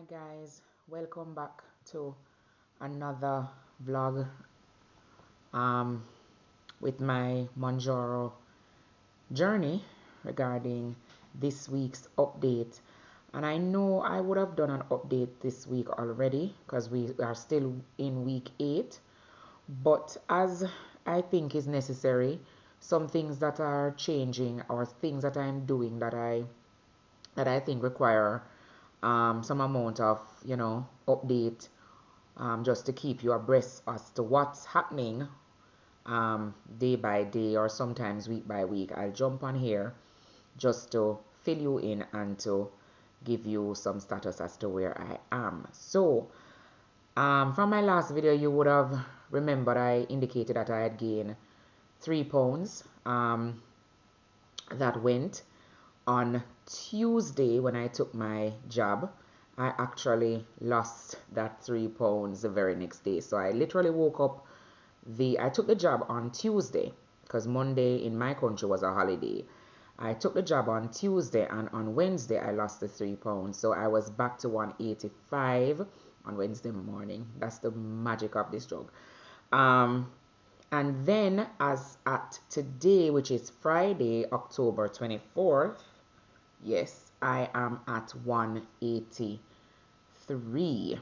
Hi guys, welcome back to another vlog um, with my Mounjaro journey regarding this week's update. And I know I would have done an update this week already because we are still in week 8. But as I think is necessary, some things that are changing or things that I'm doing that I think require some amount of update, just to keep you abreast as to what's happening day by day or sometimes week by week. I'll jump on here just to fill you in and to give you some status as to where I am. So from my last video, you would have remembered I indicated that I had gained 3 pounds. That went on Tuesday when I took my jab. I actually lost that 3 pounds the very next day. So I literally woke up I took the jab on Tuesday because Monday in my country was a holiday. I took the jab on Tuesday and on Wednesday I lost the 3 pounds. So I was back to 185 on Wednesday morning. That's the magic of this drug. And then as at today, which is Friday, October 24th, yes, I am at 183.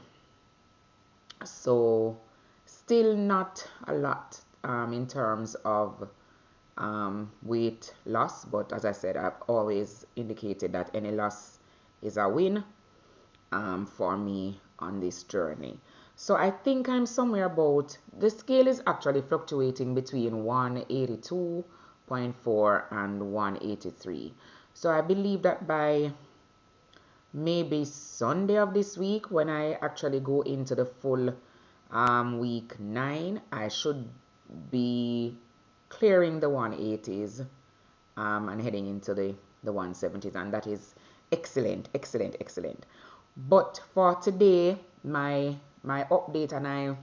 So still not a lot in terms of weight loss. But as I said, I've always indicated that any loss is a win for me on this journey. So I think I'm somewhere about, the scale is actually fluctuating between 182.4 and 183. So I believe that by maybe Sunday of this week, when I actually go into the full week 9, I should be clearing the 180s and heading into the 170s, and that is excellent. But for today, my update, and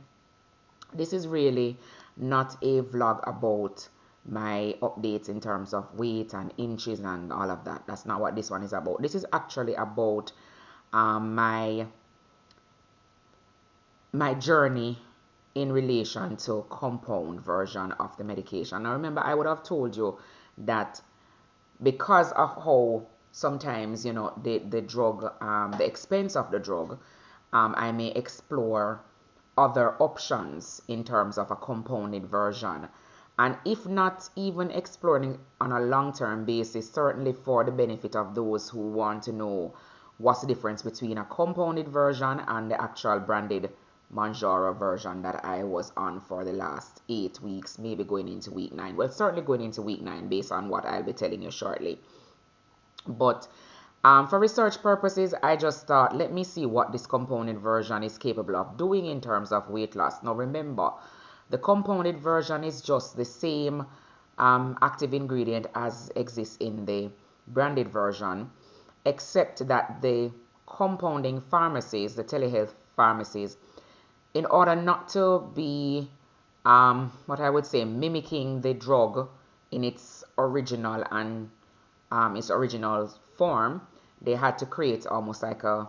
this is really not a vlog about my updates in terms of weight and inches and all of that. That's not what this one is about. This is actually about my journey in relation to compound version of the medication. Now remember, I would have told you that because of how sometimes the drug, the expense of the drug, I may explore other options in terms of a compounded version, and if not even exploring on a long-term basis, certainly for the benefit of those who want to know what's the difference between a compounded version and the actual branded Mounjaro version that I was on for the last 8 weeks, maybe going into week 9. Well, certainly going into week 9 based on what I'll be telling you shortly. But for research purposes, I just thought, let me see what this compounded version is capable of doing in terms of weight loss. Now remember, the compounded version is just the same active ingredient as exists in the branded version, except that the compounding pharmacies, the telehealth pharmacies, in order not to be what I would say mimicking the drug in its original and its original form, they had to create almost like a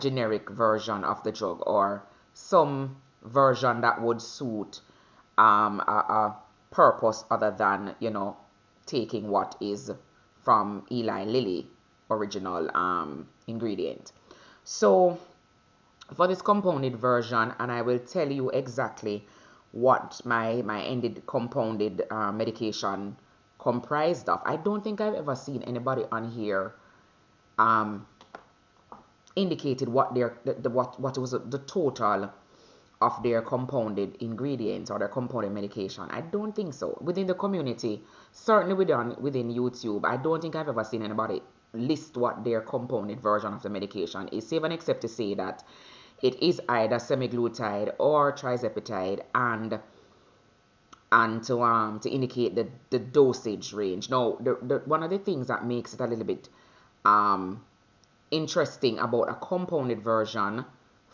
generic version of the drug, or some version that would suit a purpose other than taking what is from Eli Lilly original ingredient. So for this compounded version, and I will tell you exactly what my ended compounded medication comprised of. I don't think I've ever seen anybody on here indicated what what was the total of their compounded ingredients or their compounded medication. I don't think so. Within the community, certainly within YouTube, I don't think I've ever seen anybody list what their compounded version of the medication is, save and except to say that it is either semaglutide or trizepatide, and to indicate the dosage range. Now, one of the things that makes it a little bit interesting about a compounded version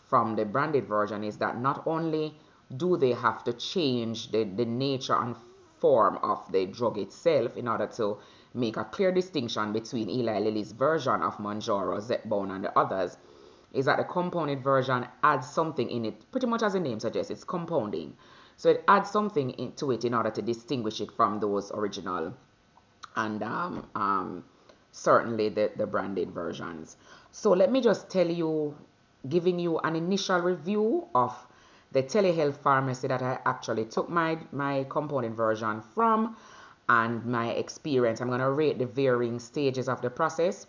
from the branded version is that not only do they have to change the nature and form of the drug itself in order to make a clear distinction between Eli Lilly's version of Mounjaro, Zepbound, and the others, is that the compounded version adds something in it, pretty much as the name suggests, it's compounding. So it adds something into it in order to distinguish it from those original and certainly the branded versions. So let me just tell you, giving you an initial review of the telehealth pharmacy that I actually took my component version from and my experience. I'm going to rate the varying stages of the process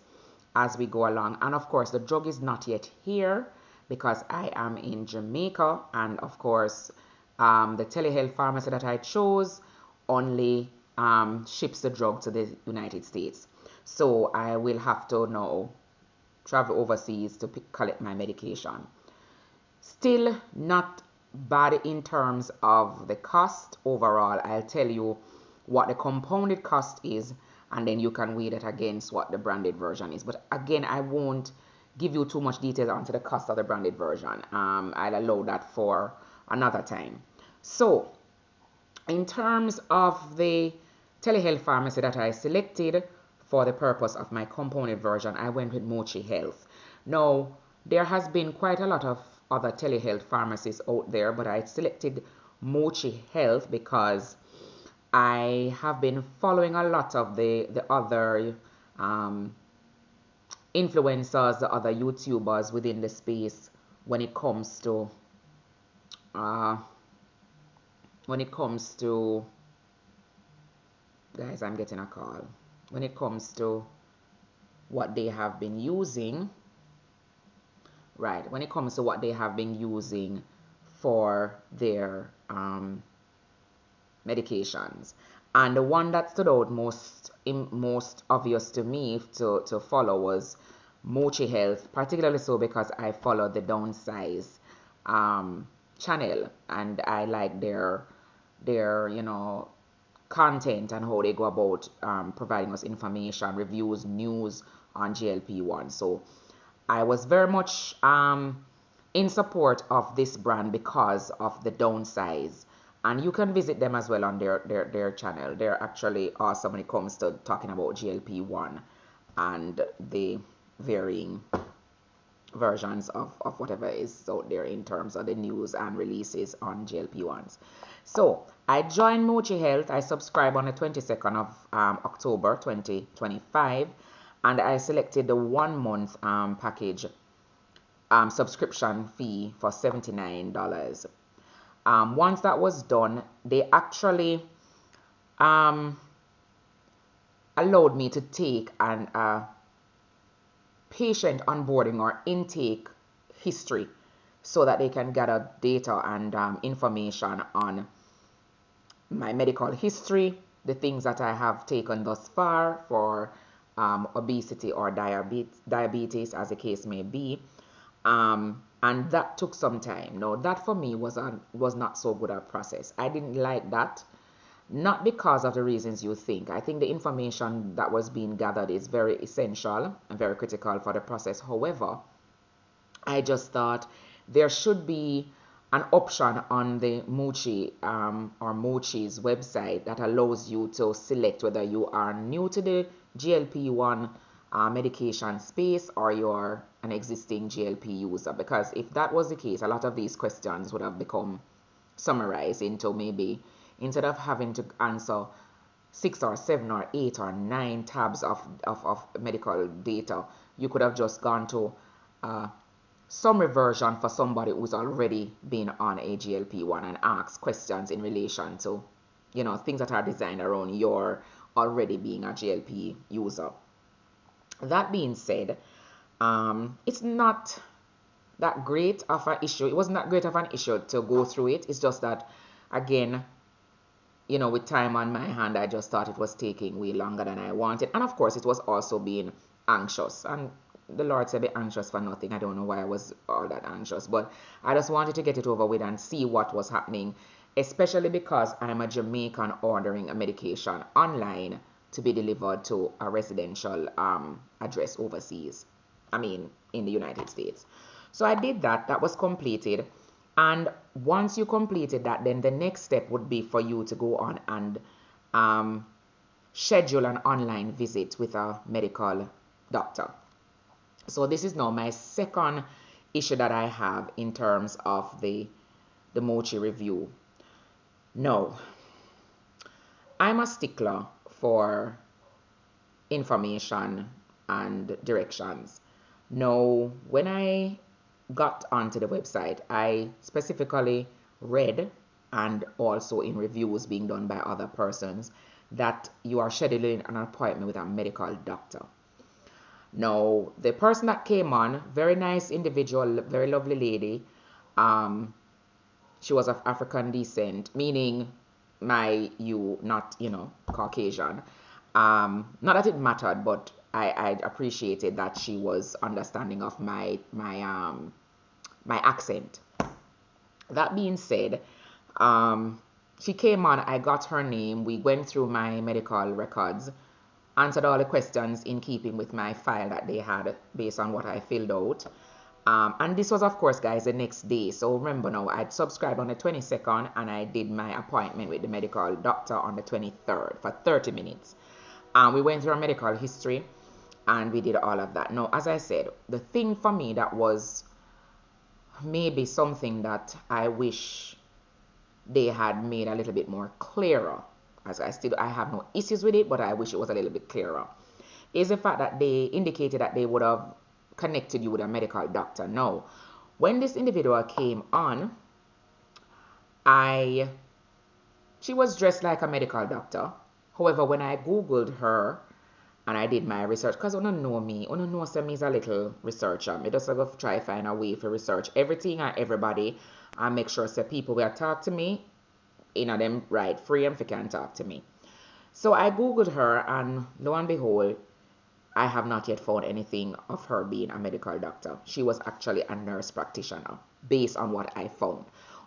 as we go along. And of course, the drug is not yet here because I am in Jamaica. And of course, the telehealth pharmacy that I chose only ships the drug to the United States. So I will have to now travel overseas to collect my medication. Still not bad in terms of the cost overall. I'll tell you what the compounded cost is, and then you can weigh that against what the branded version is. But again, I won't give you too much detail onto the cost of the branded version. I'll allow that for another time. So in terms of the telehealth pharmacy that I selected for the purpose of my compounded version, I went with Mochi Health. Now, there has been quite a lot of other telehealth pharmacies out there, but I selected Mochi Health because I have been following a lot of the other influencers, the other YouTubers within the space when it comes to guys, I'm getting a call. When it comes to what they have been using, right? When it comes to what they have been using for their medications. And the one that stood out most obvious to me to follow was Mochi Health, particularly so because I follow the Downsize channel, and I like their content and how they go about providing us information, reviews, news on GLP-1. So I was very much in support of this brand because of the Downsize. And you can visit them as well on their channel. They're actually awesome when it comes to talking about GLP-1 and the varying versions of whatever is out there in terms of the news and releases on GLP-1s. So I joined Mochi Health. I subscribed on the 22nd of October 2025, and I selected the 1 month package subscription fee for $79. Once that was done, they actually allowed me to take an patient onboarding or intake history so that they can gather data and information on my medical history, the things that I have taken thus far for obesity or diabetes, as the case may be. And that took some time. Now, that for me was not so good a process. I didn't like that, not because of the reasons you think. I think the information that was being gathered is very essential and very critical for the process. However, I just thought there should be an option on the Mochi or Mochi's website that allows you to select whether you are new to the GLP-1 medication space or you're an existing GLP user. Because if that was the case, a lot of these questions would have become summarized into maybe, instead of having to answer 6 or 7 or 8 or 9 tabs of medical data, you could have just gone to summary version for somebody who's already been on a GLP-1 and asked questions in relation to, things that are designed around your already being a GLP user. That being said, it's not that great of an issue. It wasn't that great of an issue to go through it. It's just that, again, with time on my hand, I just thought it was taking way longer than I wanted. And of course, it was also being anxious. And the Lord said, be anxious for nothing. I don't know why I was all that anxious, but I just wanted to get it over with and see what was happening, especially because I'm a Jamaican ordering a medication online to be delivered to a residential address overseas. In the United States. So I did that. That was completed. And once you completed that, then the next step would be for you to go on and schedule an online visit with a medical doctor. So this is now my second issue that I have in terms of the Mochi review. No, I'm a stickler for information and directions. Now, when I got onto the website, I specifically read, and also in reviews being done by other persons, that you are scheduling an appointment with a medical doctor. Now, the person that came on, very nice individual, very lovely lady. She was of African descent, meaning not, Caucasian. Not that it mattered, but I appreciated that she was understanding of my accent. That being said, she came on, I got her name, we went through my medical records, answered all the questions in keeping with my file that they had based on what I filled out. And this was, of course, guys, the next day. So remember now, I'd subscribed on the 22nd and I did my appointment with the medical doctor on the 23rd for 30 minutes. We went through our medical history and we did all of that. Now, as I said, the thing for me that was maybe something that I wish they had made a little bit more clearer, as I have no issues with it, but I wish it was a little bit clearer, is the fact that they indicated that they would have connected you with a medical doctor. No, when this individual came on, she was dressed like a medical doctor. However, when I googled her and I did my research, because you don't know me, you don't know me is a little researcher. I just go try find a way for research everything and everybody and make sure that people will talk to me, them right free and can talk to me. So I googled her and lo and behold, I have not yet found anything of her being a medical doctor. She was actually a nurse practitioner based on what I found.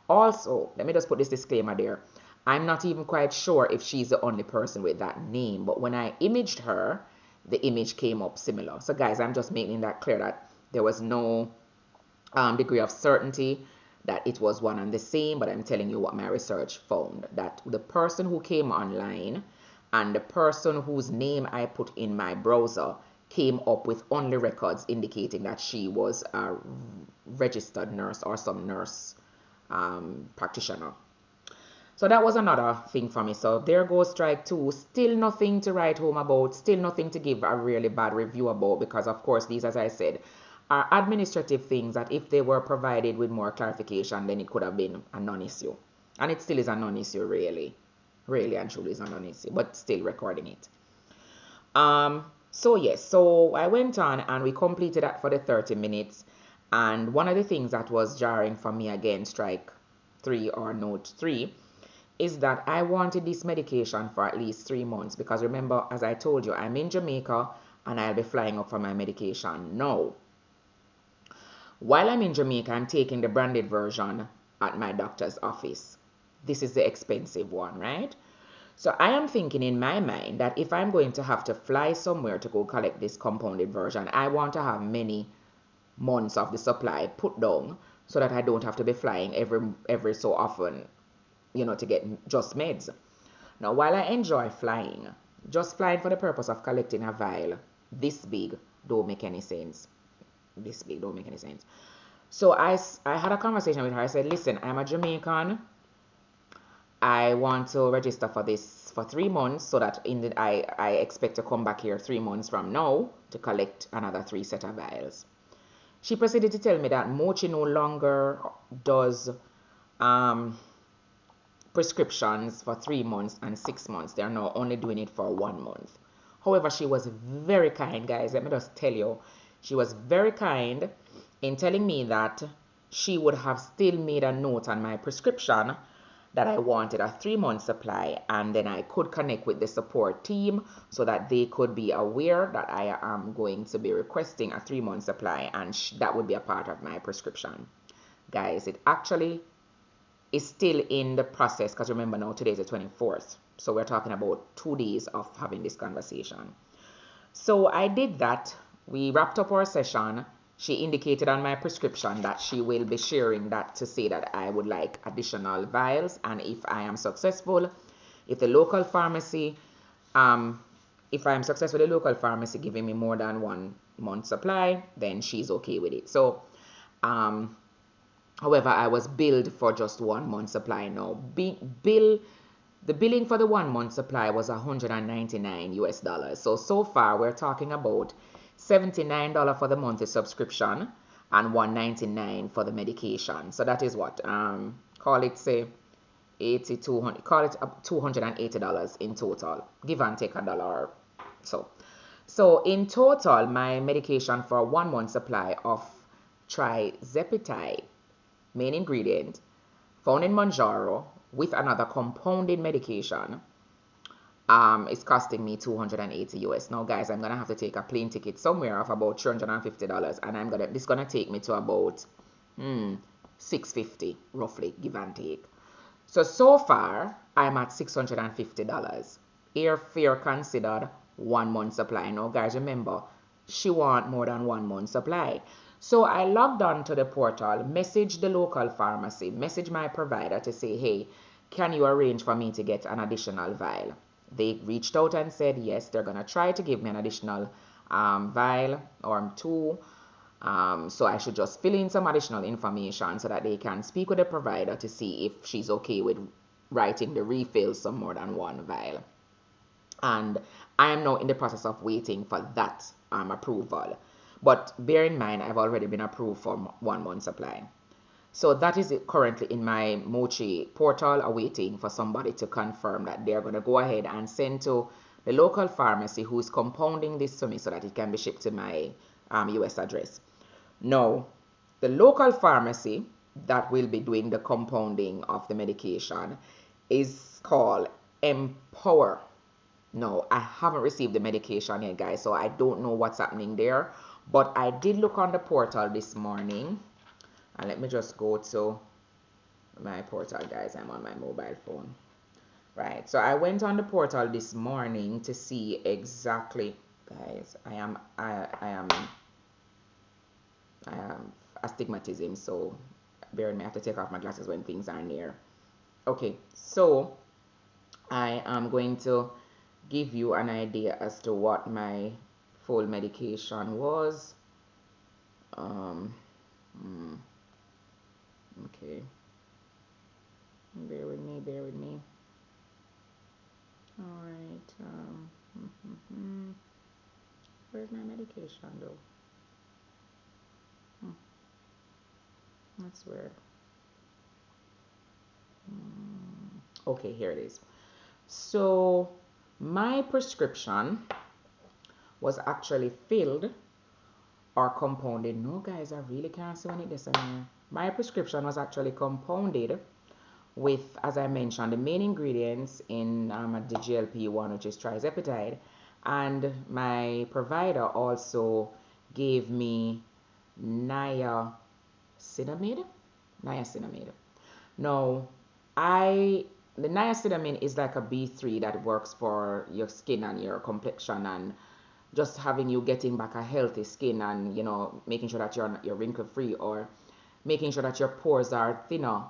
Also, let me just put this disclaimer there. I'm not even quite sure if she's the only person with that name, but when I imaged her, the image came up similar. So guys, I'm just making that clear that there was no degree of certainty that it was one and the same, but I'm telling you what my research found, that the person who came online and the person whose name I put in my browser came up with only records indicating that she was a registered nurse or some nurse practitioner. So that was another thing for me. So there goes strike two. Still nothing to write home about. Still nothing to give a really bad review about, because of course these, as I said, are administrative things that if they were provided with more clarification, then it could have been a non-issue. And it still is a non-issue, really. Really and truly is a non-issue, but still recording it. So yes, so I went on and we completed that for the 30 minutes. And one of the things that was jarring for me, again, strike 3 or note 3, is that I wanted this medication for at least 3 months, because remember, as I told you, I'm in Jamaica and I'll be flying up for my medication now. While I'm in Jamaica, I'm taking the branded version at my doctor's office. This is the expensive one, right? So I am thinking in my mind that if I'm going to have to fly somewhere to go collect this compounded version, I want to have many months of the supply put down so that I don't have to be flying every so often, to get just meds. Now, while I enjoy flying, just flying for the purpose of collecting a vial this big don't make any sense. This big don't make any sense. So I had a conversation with her. I said, listen, I'm a Jamaican. I want to register for this for 3 months so that I expect to come back here 3 months from now to collect another 3 set of vials. She proceeded to tell me that Mochi no longer does prescriptions for 3 months and 6 months. They are now only doing it for 1 month. However, she was very kind, guys. Let me just tell you, she was very kind in telling me that she would have still made a note on my prescription that I wanted a 3-month supply, and then I could connect with the support team so that they could be aware that I am going to be requesting a 3-month supply, and that would be a part of my prescription. Guys, it actually is still in the process, because remember now today is the 24th, so we're talking about 2 days of having this conversation. So I did that. We wrapped up our session. She indicated on my prescription that she will be sharing that to say that I would like additional vials, and if I am successful, if the local pharmacy, if I am successful with the local pharmacy giving me more than 1 month supply, then she's okay with it. So Um, However, I was billed for just 1 month supply now. The billing for the 1 month supply was 199 US dollars. So far we're talking about $79 for the monthly subscription and 199 for the medication. So that is what call it say 8200, call it $280 in total, give and take a dollar. So in total, my medication for a 1 month supply of trizepatide, main ingredient, found in Mounjaro, with another compounded medication, is costing me 280 US. Now, guys, I'm gonna have to take a plane ticket somewhere of about $350, and this gonna take me to about 650 roughly, give and take. So far, I'm at $650. Airfare considered, 1 month supply. Now, guys, remember, she want more than 1 month supply. So I logged on to the portal, messaged the local pharmacy, messaged my provider to say, hey, can you arrange for me to get an additional vial? They reached out and said, yes, they're going to try to give me an additional vial or two. So I should just fill in some additional information so that they can speak with the provider to see if she's okay with writing the refill some more than one vial. And I am now in the process of waiting for that approval. But bear in mind, I've already been approved for 1 month supply. So that is it currently in my Mochi portal, awaiting for somebody to confirm that they're going to go ahead and send to the local pharmacy who is compounding this to me so that it can be shipped to my US address. Now, the local pharmacy that will be doing the compounding of the medication is called Empower. No, I haven't received the medication yet, guys, so I don't know what's happening there. But I did look on the portal this morning. And let me just go to my portal, guys. I'm on my mobile phone. Right, so I went on the portal this morning to see exactly, guys, I am astigmatism, so bear with me, I have to take off my glasses when things are near. Okay, so I am going to give you an idea as to what my full medication was. Okay, bear with me. All right, where's my medication though? That's weird. Okay, here it is. So my prescription was actually filled or compounded. No, guys, I really can't see when it is in here. My prescription was actually compounded with, as I mentioned, the main ingredients in the GLP-1, which is trizepatide, and my provider also gave me niacinamide. Now, the niacinamide is like a B3 that works for your skin and your complexion and just having you getting back a healthy skin and, you know, making sure that you're wrinkle free or making sure that your pores are thinner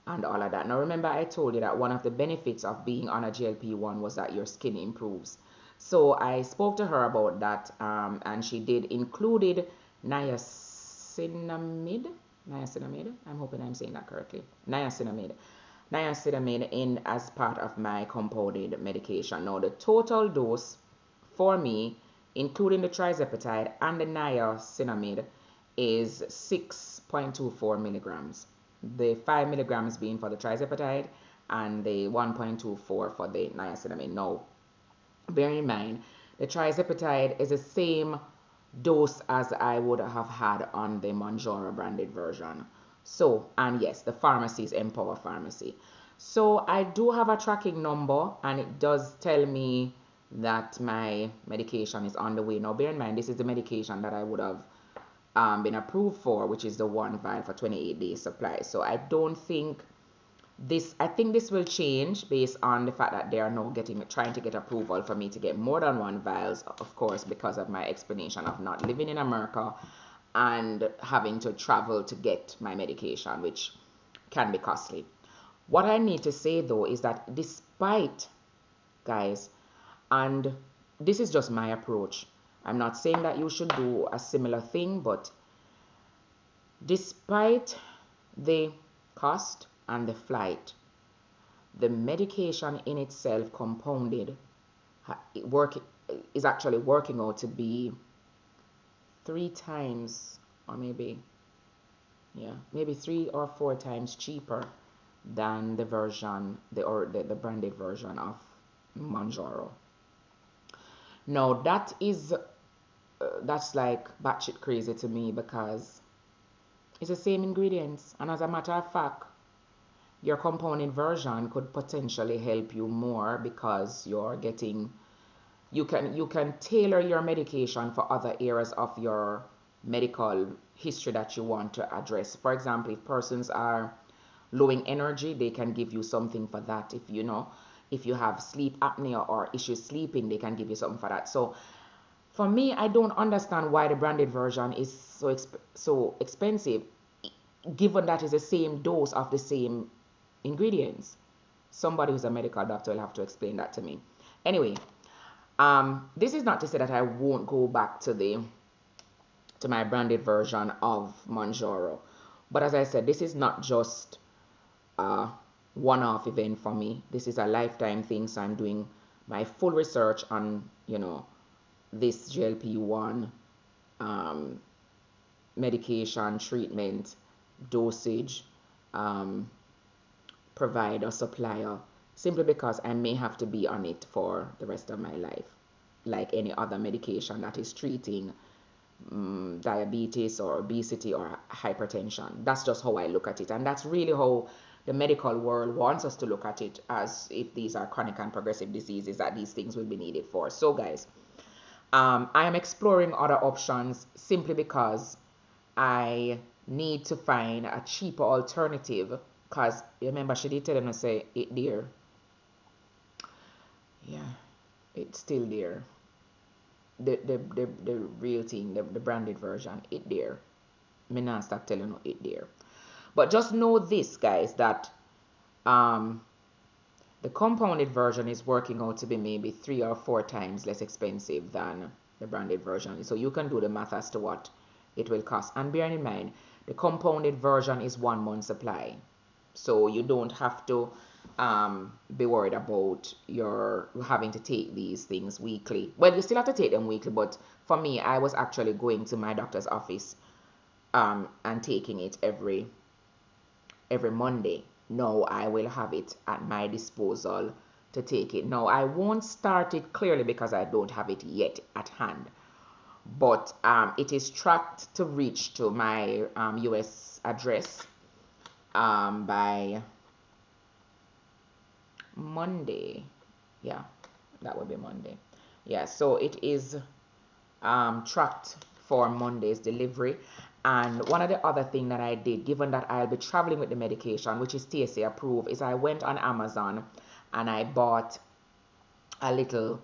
and all of that. Now, remember I told you that one of the benefits of being on a GLP-1 was that your skin improves. So I spoke to her about that, and she did included niacinamide. I'm hoping I'm saying that correctly. Niacinamide in as part of my compounded medication. Now, the total dose for me, including the trizepatide and the niacinamide, is 6.24 milligrams. The 5 milligrams being for the trizepatide and the 1.24 for the niacinamide. Now, bear in mind, the trizepatide is the same dose as I would have had on the Mounjaro branded version. So, and yes, the pharmacy is Empower Pharmacy. So I do have a tracking number, and it does tell me that my medication is on the way. Now, bear in mind, this is the medication that I would have been approved for, which is the one vial for 28 days supply. So I don't think I think this will change based on the fact that they are now trying to get approval for me to get more than one vials, of course, because of my explanation of not living in America and having to travel to get my medication, which can be costly. What I need to say though is that despite, guys, and this is just my approach, I'm not saying that you should do a similar thing, but Despite the cost and the flight, the medication in itself compounded work is actually working out to be 3 times, or maybe 3 or 4 times cheaper than the version the branded version of Mounjaro. Now that's like batshit crazy to me, because it's the same ingredients, and as a matter of fact, your compounded version could potentially help you more, because you can tailor your medication for other areas of your medical history that you want to address. For example, if persons are low in energy, they can give you something for that. If you have sleep apnea or issues sleeping, they can give you something for that. So for me, I don't understand why the branded version is so expensive, given that it's the same dose of the same ingredients. Somebody who's a medical doctor will have to explain that to me. Anyway, this is not to say that I won't go back to my branded version of Mounjaro, but as I said, this is not just a one-off event for me. This is a lifetime thing. So I'm doing my full research on this GLP-1 medication, treatment, dosage, provider, supplier, simply because I may have to be on it for the rest of my life, like any other medication that is treating diabetes or obesity or hypertension. That's just how I look at it, and that's really how the medical world wants us to look at it, as if these are chronic and progressive diseases that these things will be needed for. So guys, I am exploring other options simply because I need to find a cheaper alternative, because remember, she did tell them to say it there. Yeah, it's still there. The real thing, the branded version, it there. Me not stop telling you it there. But just know this, guys, that the compounded version is working out to be maybe 3 or 4 times less expensive than the branded version. So you can do the math as to what it will cost. And bear in mind, the compounded version is 1 month supply. So you don't have to be worried about your having to take these things weekly. Well, you still have to take them weekly, but for me, I was actually going to my doctor's office and taking it every Monday. Now I will have it at my disposal to take it. Now I won't start it clearly because I don't have it yet at hand, but it is tracked to reach to my US address by Monday. Yeah, that would be Monday. Yeah, so it is tracked for Monday's delivery. And one of the other thing that I did, given that I'll be traveling with the medication, which is TSA approved, is I went on Amazon and I bought a little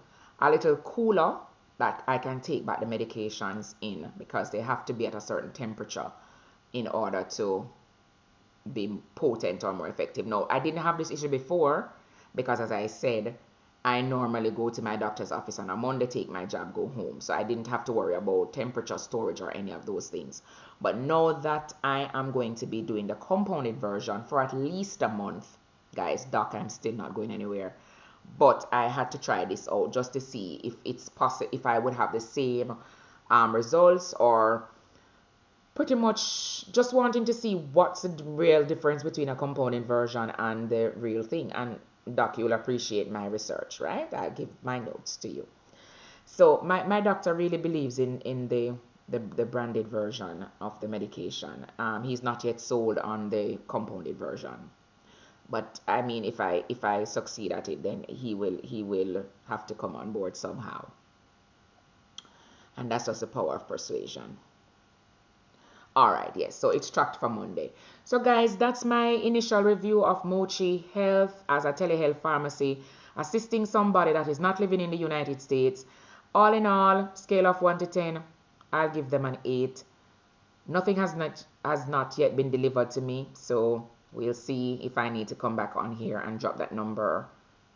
cooler that I can take back the medications in, because they have to be at a certain temperature in order to be potent or more effective. Now, I didn't have this issue before, because as I said, I normally go to my doctor's office on a Monday, take my jab, go home. So I didn't have to worry about temperature, storage, or any of those things. But now that I am going to be doing the compounded version for at least a month, guys, doc, I'm still not going anywhere. But I had to try this out just to see if it's possible, if I would have the same results, or pretty much just wanting to see what's the real difference between a compounded version and the real thing. And doc, you'll appreciate my research, right? I'll give my notes to you. So my doctor really believes in the branded version of the medication. He's not yet sold on the compounded version, but I mean, if I succeed at it, then he will have to come on board somehow, and that's just the power of persuasion. All right, yes, so it's tracked for Monday. So guys, that's my initial review of Mochi Health as a telehealth pharmacy, assisting somebody that is not living in the United States. All in all, scale of 1 to 10, I'll give them an 8. Nothing has not yet been delivered to me, so we'll see if I need to come back on here and drop that number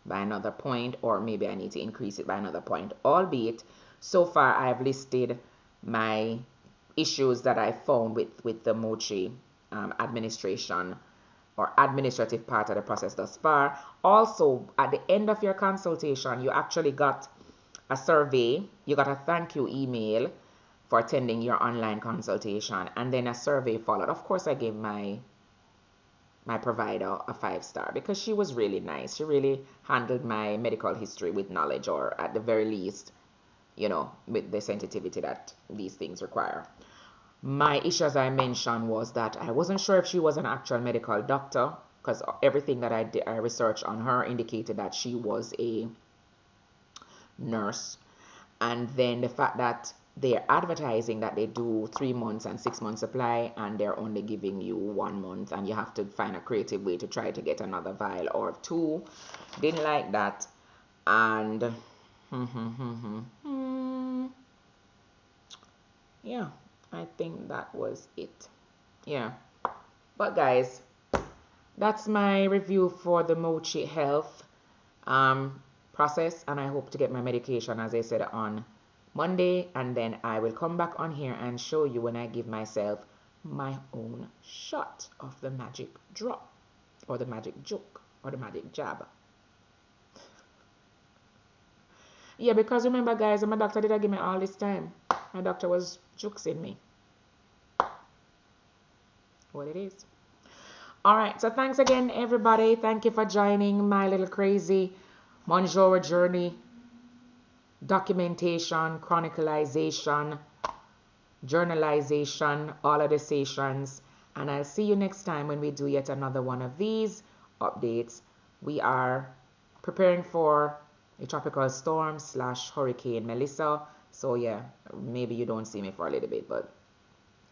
by another point, or maybe I need to increase it by another point. Albeit, so far I've listed my issues that I found with the Mochi administration or administrative part of the process thus far. Also, at the end of your consultation, you actually got a survey, you got a thank you email for attending your online consultation, and then a survey followed. Of course, I gave my provider a 5-star because she was really nice. She really handled my medical history with knowledge, or at the very least, you know, with the sensitivity that these things require. My issue, as I mentioned, was that I wasn't sure if she was an actual medical doctor, because everything that I researched on her indicated that she was a nurse. And then the fact that they're advertising that they do 3 months and 6 months supply, and they're only giving you 1 month, and you have to find a creative way to try to get another vial or 2. Didn't like that. And yeah, I think that was it. Yeah. But guys, that's my review for the Mochi Health process, and I hope to get my medication, as I said, on Monday, and then I will come back on here and show you when I give myself my own shot of the magic drop, or the magic joke, or the magic jab. Yeah, because remember guys, my doctor did give me all this time. My doctor was juxing me. What it is. All right, so thanks again, everybody. Thank you for joining my little crazy Mounjaro journey, documentation, chronicalization, journalization, all of the sessions. And I'll see you next time when we do yet another one of these updates. We are preparing for a tropical storm / hurricane Melissa. So yeah, maybe you don't see me for a little bit, but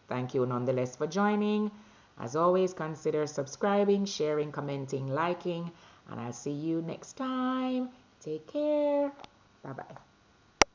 thank you nonetheless for joining. As always, consider subscribing, sharing, commenting, liking, and I'll see you next time. Take care. Bye-bye.